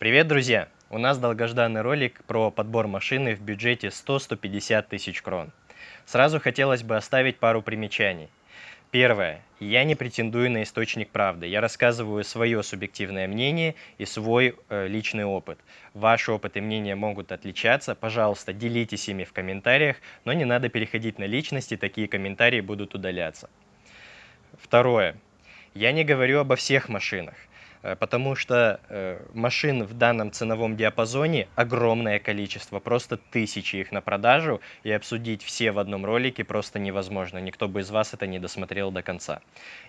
Привет, друзья! У нас долгожданный ролик про подбор машины в бюджете 100-150 тысяч крон. Сразу хотелось бы оставить пару примечаний. Первое. Я не претендую на источник правды. Я рассказываю свое субъективное мнение и свой личный опыт. Ваш опыт и мнение могут отличаться. Пожалуйста, делитесь ими в комментариях, но не надо переходить на личности, такие комментарии будут удаляться. Второе. Я не говорю обо всех машинах, потому что машин в данном ценовом диапазоне огромное количество, просто тысячи их на продажу, и обсудить все в одном ролике просто невозможно. Никто бы из вас это не досмотрел до конца.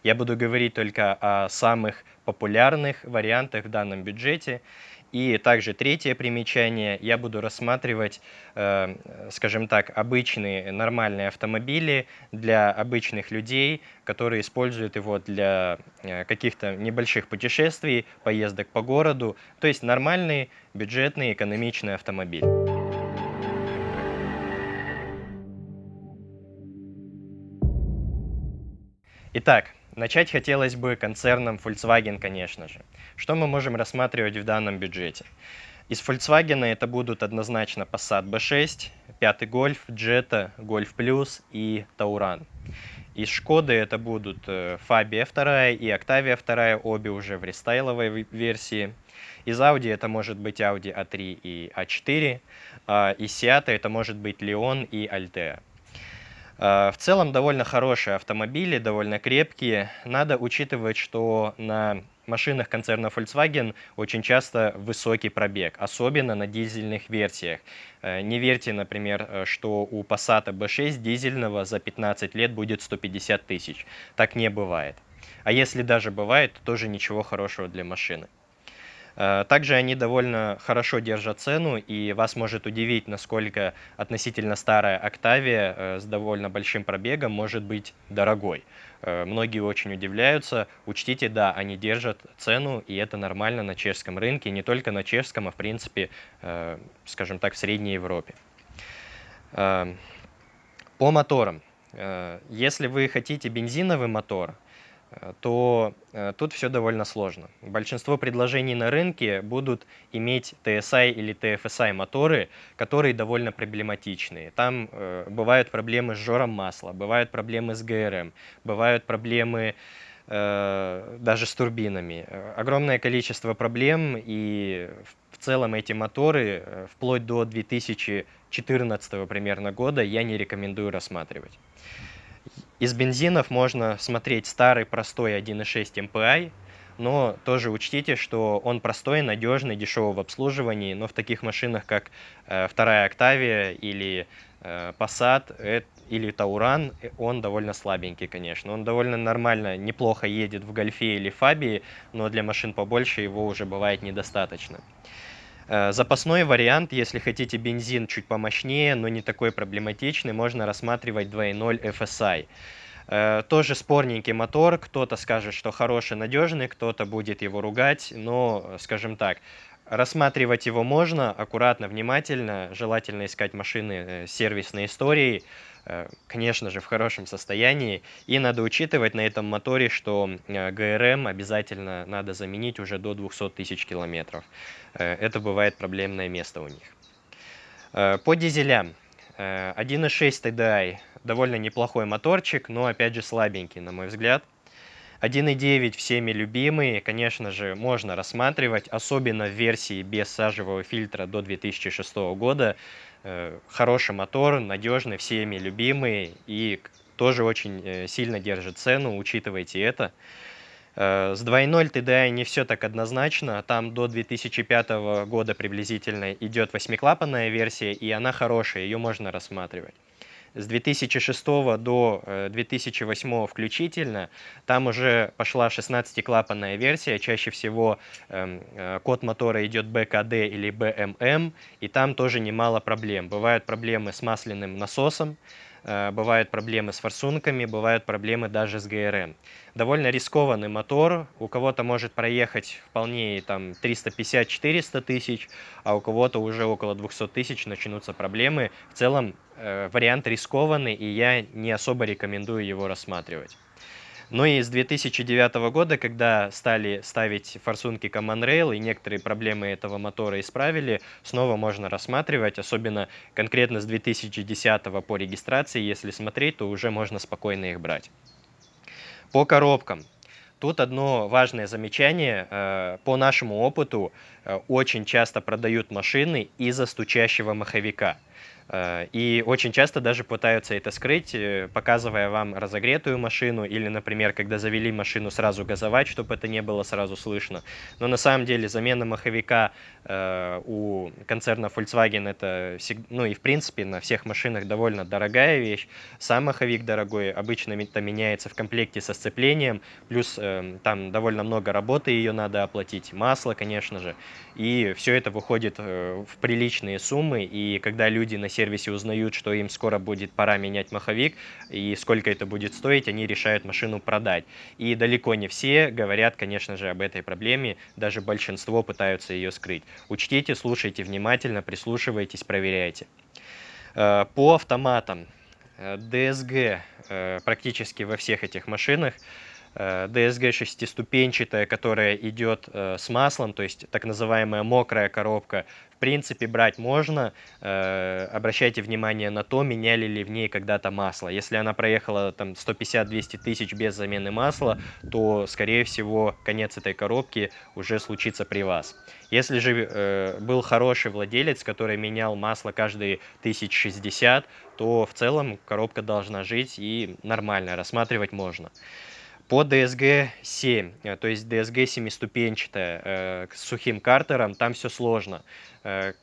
Я буду говорить только о самых популярных вариантах в данном бюджете. И также третье примечание, я буду рассматривать, скажем так, обычные нормальные автомобили для обычных людей, которые используют его для каких-то небольших путешествий, поездок по городу, то есть нормальный, бюджетный, экономичный автомобиль. Итак, начать хотелось бы концерном Volkswagen, конечно же. Что мы можем рассматривать в данном бюджете? Из Volkswagen это будут однозначно Passat B6, 5 Golf, Jetta, Golf Plus и Tauran. Из Шкоды это будут Fabia 2 и Octavia 2, обе уже в рестайловой версии. Из Audi это может быть Audi A3 и A4, а из Seat это может быть Leon и Altea. В целом довольно хорошие автомобили, довольно крепкие. Надо учитывать, что на машинах концерна Volkswagen очень часто высокий пробег, особенно на дизельных версиях. Не верьте, например, что у Passat B6 дизельного за 15 лет будет 150 тысяч. Так не бывает. А если даже бывает, то тоже ничего хорошего для машины. Также они довольно хорошо держат цену, и вас может удивить, насколько относительно старая Octavia с довольно большим пробегом может быть дорогой. Многие очень удивляются. Учтите, да, они держат цену, и это нормально на чешском рынке, не только на чешском, а в принципе, скажем так, в Средней Европе. По моторам. Если вы хотите бензиновый мотор, то тут все довольно сложно. Большинство предложений на рынке будут иметь TSI или TFSI моторы, которые довольно проблематичные. Там бывают проблемы с жором масла, бывают проблемы с ГРМ, бывают проблемы даже с турбинами. Огромное количество проблем, и в целом эти моторы вплоть до 2014 примерно года я не рекомендую рассматривать. Из бензинов можно смотреть старый простой 1.6 MPI, но тоже учтите, что он простой, надежный, дешевый в обслуживании, но в таких машинах, как вторая Octavia или Passat или Tauran, он довольно слабенький, конечно. Он довольно нормально, неплохо едет в Гольфе или Фабии, но для машин побольше его уже бывает недостаточно. Запасной вариант, если хотите бензин чуть помощнее, но не такой проблематичный, можно рассматривать 2.0 FSI. Тоже спорненький мотор, кто-то скажет, что хороший, надежный, кто-то будет его ругать, но, скажем так, рассматривать его можно аккуратно, внимательно, желательно искать машины с сервисной историей, конечно же, в хорошем состоянии. И надо учитывать на этом моторе, что ГРМ обязательно надо заменить уже до 200 тысяч километров. Это бывает проблемное место у них. По дизелям. 1.6 TDI довольно неплохой моторчик, но опять же слабенький, на мой взгляд. 1.9 всеми любимый, конечно же, можно рассматривать, особенно в версии без сажевого фильтра до 2006 года. Хороший мотор, надежный, всеми любимый и тоже очень сильно держит цену, учитывайте это. С 2.0 TDI не все так однозначно. Там до 2005 года приблизительно идет восьмиклапанная версия, и она хорошая, ее можно рассматривать. С 2006 до 2008 включительно, там уже пошла 16-клапанная версия, чаще всего код мотора идет БКД или БММ, и там тоже немало проблем. Бывают проблемы с масляным насосом, бывают проблемы с форсунками, бывают проблемы даже с ГРМ. Довольно рискованный мотор, у кого-то может проехать вполне там 350-400 тысяч, а у кого-то уже около 200 тысяч начнутся проблемы. В целом вариант рискованный, и я не особо рекомендую его рассматривать. Но и с 2009 года, когда стали ставить форсунки Common Rail и некоторые проблемы этого мотора исправили, снова можно рассматривать, особенно конкретно с 2010 по регистрации, если смотреть, то уже можно спокойно их брать. По коробкам. Тут одно важное замечание. По нашему опыту, очень часто продают машины из-за стучащего маховика. И очень часто даже пытаются это скрыть, показывая вам разогретую машину или, например, когда завели машину, сразу газовать, чтобы это не было сразу слышно. Но на самом деле замена маховика у концерна Volkswagen это, ну и в принципе на всех машинах довольно дорогая вещь. Сам маховик дорогой, обычно это меняется в комплекте со сцеплением, плюс там довольно много работы, ее надо оплатить, масло, конечно же, и все это выходит в приличные суммы, и когда люди на сервисе узнают, что им скоро будет пора менять маховик, и сколько это будет стоить, они решают машину продать. И далеко не все говорят, конечно же, об этой проблеме, даже большинство пытаются ее скрыть. Учтите, слушайте внимательно, прислушивайтесь, проверяйте. По автоматам. DSG практически во всех этих машинах. DSG шестиступенчатая, которая идет с маслом, то есть так называемая мокрая коробка. В принципе, брать можно. Обращайте внимание на то, меняли ли в ней когда-то масло. Если она проехала там 150-200 тысяч без замены масла, то, скорее всего, конец этой коробки уже случится при вас. Если же был хороший владелец, который менял масло каждые 1060, то в целом коробка должна жить и нормально, рассматривать можно. По DSG-7, то есть DSG семиступенчатая, с сухим картером, там все сложно.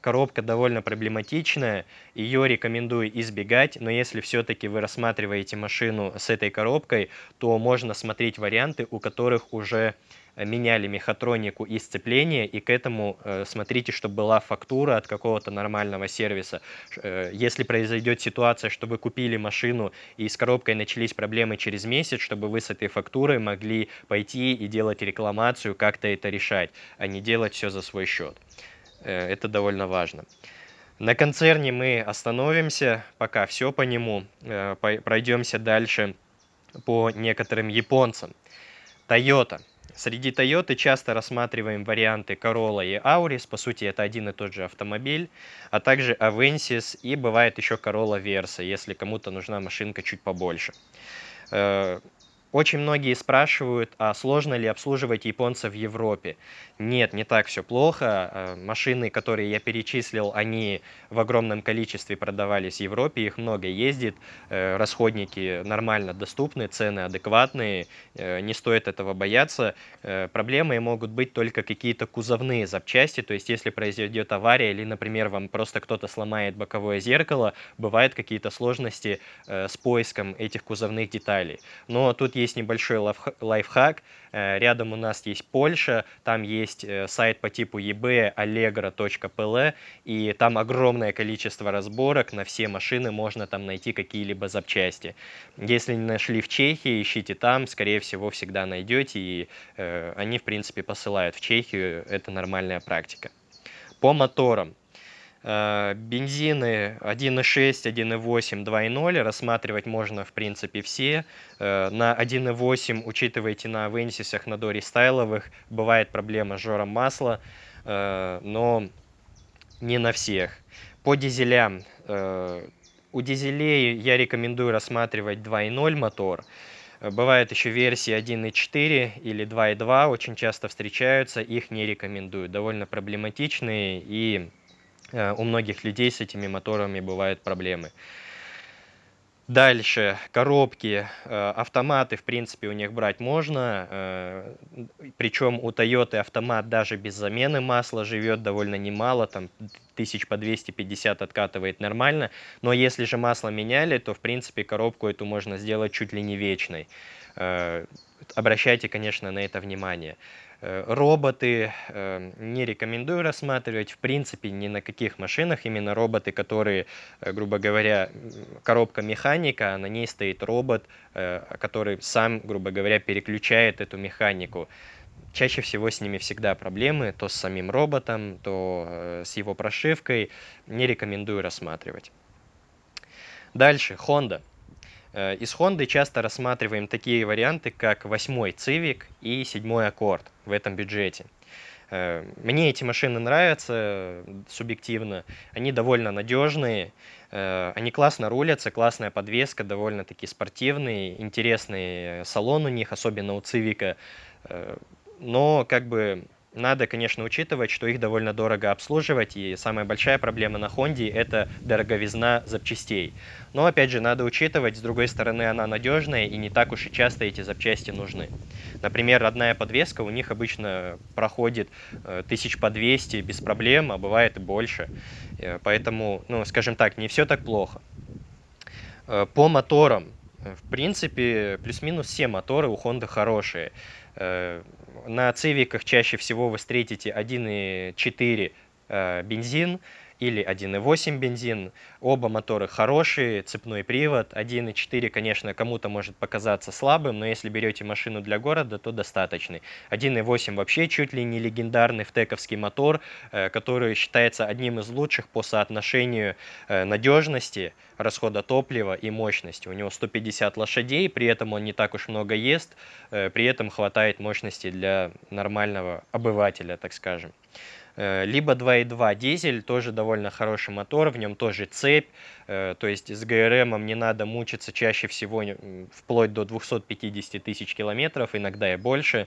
Коробка довольно проблематичная, ее рекомендую избегать, но если все-таки вы рассматриваете машину с этой коробкой, то можно смотреть варианты, у которых уже меняли мехатронику и сцепление, и к этому смотрите, чтобы была фактура от какого-то нормального сервиса. Если произойдет ситуация, что вы купили машину и с коробкой начались проблемы через месяц, чтобы вы с этой фактурой могли пойти и делать рекламацию, как-то это решать, а не делать все за свой счет. Это довольно важно. На концерне мы остановимся, пока все по нему, пройдемся дальше по некоторым японцам. Toyota. Среди Toyota часто рассматриваем варианты Corolla и Auris, по сути это один и тот же автомобиль, а также Avensis и бывает еще Corolla Versa, если кому-то нужна машинка чуть побольше. Очень многие спрашивают, а сложно ли обслуживать японцев в Европе? Нет, не так все плохо. Машины, которые я перечислил, они в огромном количестве продавались в Европе, их много ездит, расходники нормально доступны, цены адекватные, не стоит этого бояться. Проблемой могут быть только какие-то кузовные запчасти, то есть если произойдет авария или, например, вам просто кто-то сломает боковое зеркало, бывают какие-то сложности с поиском этих кузовных деталей. Но тут есть небольшой лайфхак. Рядом у нас есть Польша, там есть сайт по типу eBay allegro.pl, и там огромное количество разборок, на все машины можно там найти какие-либо запчасти. Если не нашли в Чехии, ищите там, скорее всего, всегда найдете, и они, в принципе, посылают в Чехию, это нормальная практика. По моторам. Бензины 1.6, 1.8, 2.0 рассматривать можно, в принципе, все. На 1.8, учитывайте, на Авенсисах, на дорестайловых, бывает проблема с жором масла, но не на всех. По дизелям. У дизелей я рекомендую рассматривать 2.0 мотор. Бывают еще версии 1.4 или 2.2, очень часто встречаются, их не рекомендую. Довольно проблематичные, и у многих людей с этими моторами бывают проблемы. Дальше, коробки, автоматы, в принципе, у них брать можно, причем у Toyota автомат даже без замены масла живет довольно немало, там 1000 по 250 откатывает нормально, но если же масло меняли, то, в принципе, коробку эту можно сделать чуть ли не вечной. Обращайте, конечно, на это внимание. Роботы не рекомендую рассматривать, в принципе, ни на каких машинах, именно роботы, которые, грубо говоря, коробка механика, а на ней стоит робот, который сам, грубо говоря, переключает эту механику. Чаще всего с ними всегда проблемы, то с самим роботом, то с его прошивкой. Не рекомендую рассматривать. Дальше, Honda. Из Honda часто рассматриваем такие варианты, как 8-й Civic и 7-й Accord в этом бюджете. Мне эти машины нравятся субъективно, они довольно надежные, они классно рулятся, классная подвеска, довольно-таки спортивные, интересный салон у них, особенно у Civic. Но как бы надо, конечно, учитывать, что их довольно дорого обслуживать, и самая большая проблема на Honda — это дороговизна запчастей. Но, опять же, надо учитывать, с другой стороны, она надежная, и не так уж и часто эти запчасти нужны. Например, родная подвеска у них обычно проходит 1000 по 200 без проблем, а бывает и больше. Поэтому, ну, скажем так, не все так плохо. По моторам, в принципе, плюс-минус все моторы у Honda хорошие. На Цивиках чаще всего вы встретите 1.4 бензин или 1.8 бензин. Оба мотора хорошие, цепной привод. 1.4, конечно, кому-то может показаться слабым, но если берете машину для города, то достаточный. 1.8 вообще чуть ли не легендарный втековский мотор, который считается одним из лучших по соотношению надежности, расхода топлива и мощности. У него 150 лошадей, при этом он не так уж много ест, при этом хватает мощности для нормального обывателя, так скажем. Либо 2.2 дизель, тоже довольно хороший мотор, в нем тоже цепь, то есть с ГРМом не надо мучиться чаще всего вплоть до 250 тысяч километров, иногда и больше.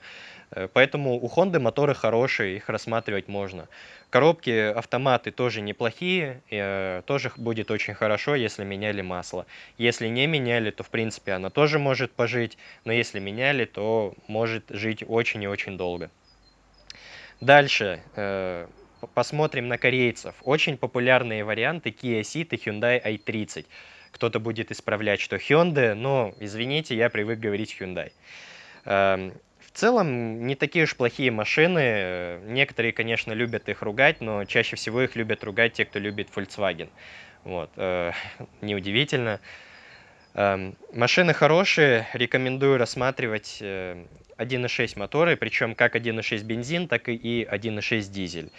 Поэтому у Honda моторы хорошие, их рассматривать можно. Коробки, автоматы тоже неплохие, тоже будет очень хорошо, если меняли масло. Если не меняли, то в принципе она тоже может пожить, но если меняли, то может жить очень и очень долго. Дальше посмотрим на корейцев. Очень популярные варианты Kia Ceed и Hyundai i30. Кто-то будет исправлять, что Hyundai, но, извините, я привык говорить Hyundai. В целом, не такие уж плохие машины. Некоторые, конечно, любят их ругать, но чаще всего их любят ругать те, кто любит Volkswagen. Вот. Неудивительно. Машины хорошие, рекомендую рассматривать 1.6 моторы, причем как 1.6 бензин, так и 1.6 дизель.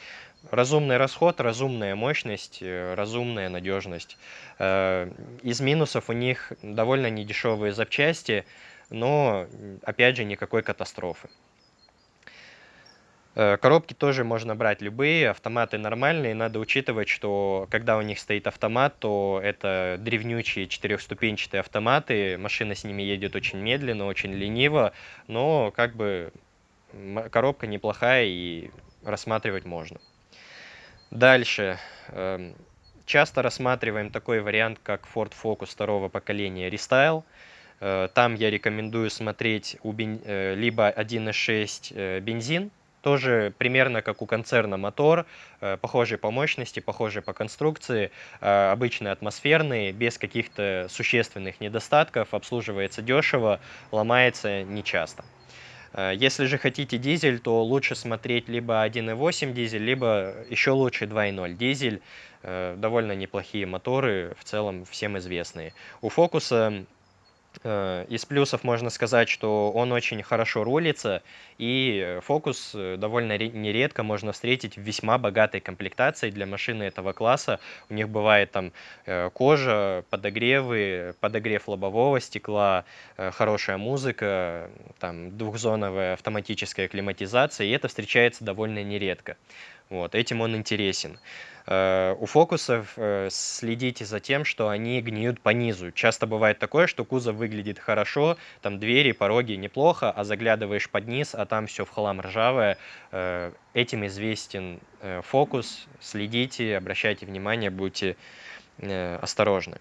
Разумный расход, разумная мощность, разумная надежность. Из минусов у них довольно недешевые запчасти, но, опять же, никакой катастрофы. Коробки тоже можно брать любые, автоматы нормальные. Надо учитывать, что когда у них стоит автомат, то это древнючие четырехступенчатые автоматы. Машина с ними едет очень медленно, очень лениво, но как бы коробка неплохая и рассматривать можно. Дальше. Часто рассматриваем такой вариант, как Ford Focus второго поколения Restyle. Там я рекомендую смотреть либо 1.6 бензин, тоже примерно как у концерна мотор, похожий по мощности, похожий по конструкции, обычный атмосферный, без каких-то существенных недостатков, обслуживается дешево, ломается нечасто. Если же хотите дизель, то лучше смотреть либо 1.8 дизель, либо еще лучше 2.0 дизель. Довольно неплохие моторы, в целом всем известные. У Фокуса из плюсов можно сказать, что он очень хорошо рулится, и Фокус довольно нередко можно встретить в весьма богатой комплектации для машины этого класса. У них бывает там кожа, подогревы, подогрев лобового стекла, хорошая музыка, там двухзоновая автоматическая климатизация, и это встречается довольно нередко. Вот, этим он интересен. У фокусов следите за тем, что они гниют по низу. Часто бывает такое, что кузов выглядит хорошо, там двери, пороги неплохо, а заглядываешь под низ, а там все в хлам ржавое. Этим известен фокус. Следите, обращайте внимание, будьте осторожны.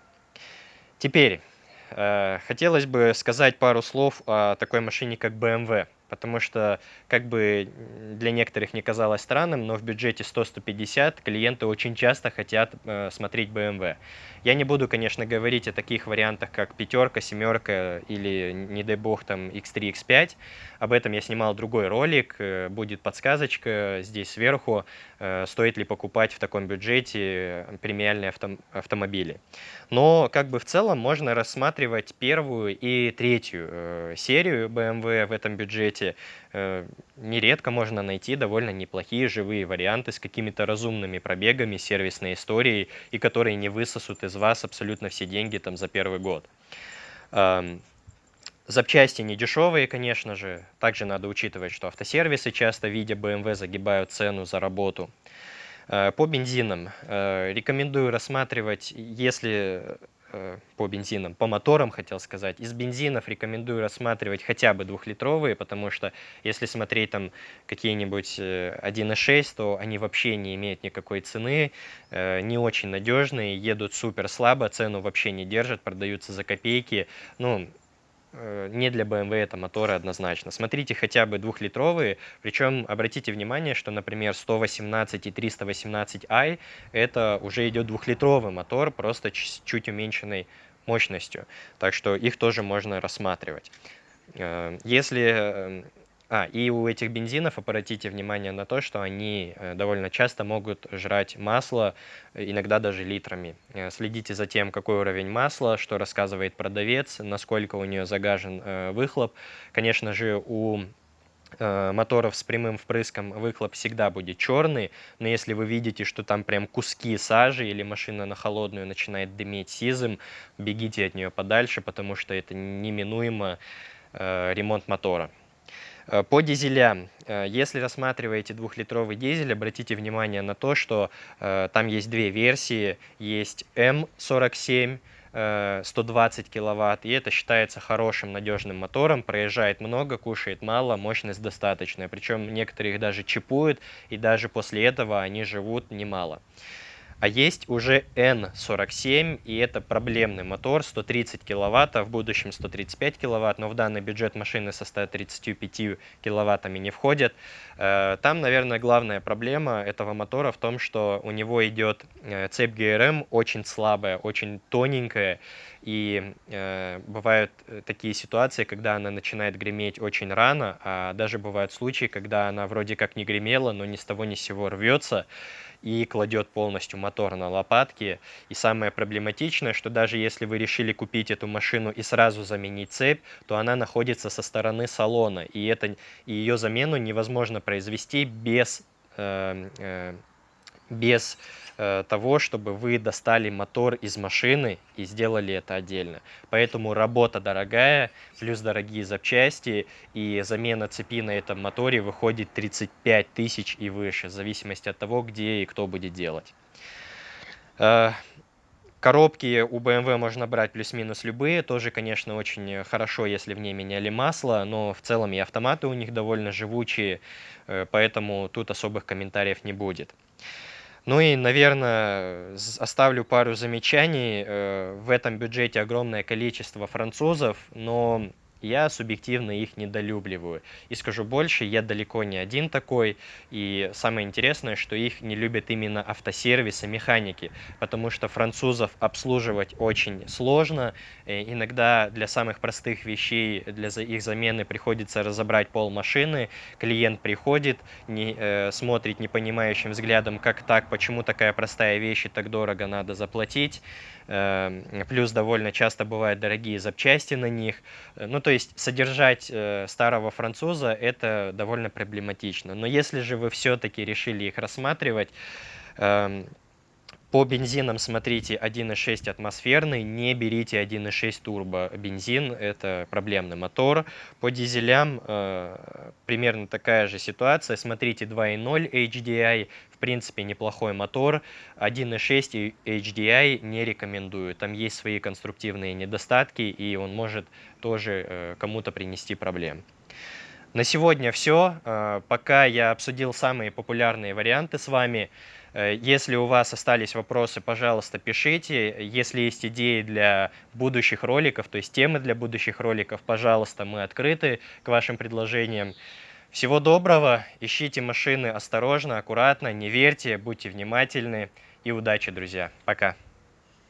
Теперь хотелось бы сказать пару слов о такой машине, как BMW. Потому что, как бы для некоторых не казалось странным, но в бюджете 100-150 клиенты очень часто хотят смотреть BMW. Я не буду, конечно, говорить о таких вариантах, как пятерка, семерка или, не дай бог, там X3, X5. Об этом я снимал другой ролик, будет подсказочка здесь сверху, стоит ли покупать в таком бюджете премиальные автомобили. Но как бы в целом можно рассматривать первую и третью серию BMW в этом бюджете. Нередко можно найти довольно неплохие живые варианты с какими-то разумными пробегами, сервисной историей, и которые не высосут из вас абсолютно все деньги там за первый год. Запчасти не дешевые, конечно же. Также надо учитывать, что автосервисы часто, видя BMW, загибают цену за работу. По бензинам рекомендую рассматривать, если по моторам хотел сказать, из бензинов рекомендую рассматривать хотя бы двухлитровые, потому что если смотреть там какие-нибудь 1.6, то они вообще не имеют никакой цены, не очень надежные, едут супер слабо, цену вообще не держат, продаются за копейки. Ну, не для BMW это моторы однозначно. Смотрите хотя бы двухлитровые, причем обратите внимание, что, например, 118 и 318i это уже идет двухлитровый мотор, просто чуть уменьшенной мощностью. Так что их тоже можно рассматривать. Если и у этих бензинов обратите внимание на то, что они довольно часто могут жрать масло, иногда даже литрами. Следите за тем, какой уровень масла, что рассказывает продавец, насколько у нее загажен выхлоп. Конечно же, у моторов с прямым впрыском выхлоп всегда будет черный, но если вы видите, что там прям куски сажи или машина на холодную начинает дыметь сизым, бегите от нее подальше, потому что это неминуемо ремонт мотора. По дизелям. Если рассматриваете двухлитровый дизель, обратите внимание на то, что там есть две версии. Есть М47, 120 киловатт, и это считается хорошим надежным мотором, проезжает много, кушает мало, мощность достаточная. Причем некоторые их даже чипуют, и даже после этого они живут немало. А есть уже N47, и это проблемный мотор, 130 киловатт, а в будущем 135 киловатт, но в данный бюджет машины со 135 киловаттами не входят. Там, наверное, главная проблема этого мотора в том, что у него идет цепь ГРМ очень слабая, очень тоненькая, и бывают такие ситуации, когда она начинает греметь очень рано, а даже бывают случаи, когда она вроде как не гремела, но ни с того ни с сего рвется и кладет полностью мотор на лопатки. И самое проблематичное, что даже если вы решили купить эту машину и сразу заменить цепь, то она находится со стороны салона, и ее замену невозможно произвести без того, чтобы вы достали мотор из машины и сделали это отдельно. Поэтому работа дорогая, плюс дорогие запчасти, и замена цепи на этом моторе выходит 35 тысяч и выше, в зависимости от того, где и кто будет делать. Коробки у BMW можно брать плюс-минус любые, тоже, конечно, очень хорошо, если в ней меняли масло, но в целом и автоматы у них довольно живучие, поэтому тут особых комментариев не будет. Ну и, наверное, оставлю пару замечаний. В этом бюджете огромное количество французов, но я субъективно их недолюбливаю. И скажу больше, я далеко не один такой. И самое интересное, что их не любят именно автосервисы, механики, потому что французов обслуживать очень сложно. Иногда для самых простых вещей, для их замены приходится разобрать пол машины. Клиент приходит, смотрит непонимающим взглядом, как так, почему такая простая вещь и так дорого надо заплатить. Плюс довольно часто бывают дорогие запчасти на них. Ну, то есть содержать старого француза это довольно проблематично. Но если же вы все-таки решили их рассматривать, по бензинам смотрите 1.6 атмосферный, не берите 1.6 турбо бензин, это проблемный мотор. По дизелям примерно такая же ситуация, смотрите 2.0 HDI, в принципе неплохой мотор, 1.6 HDI не рекомендую, там есть свои конструктивные недостатки, и он может тоже кому-то принести проблем. На сегодня все. Пока я обсудил самые популярные варианты с вами. Если у вас остались вопросы, пожалуйста, пишите. Если есть идеи для будущих роликов, то есть темы для будущих роликов, пожалуйста, мы открыты к вашим предложениям. Всего доброго, ищите машины осторожно, аккуратно, не верьте, будьте внимательны и удачи, друзья. Пока.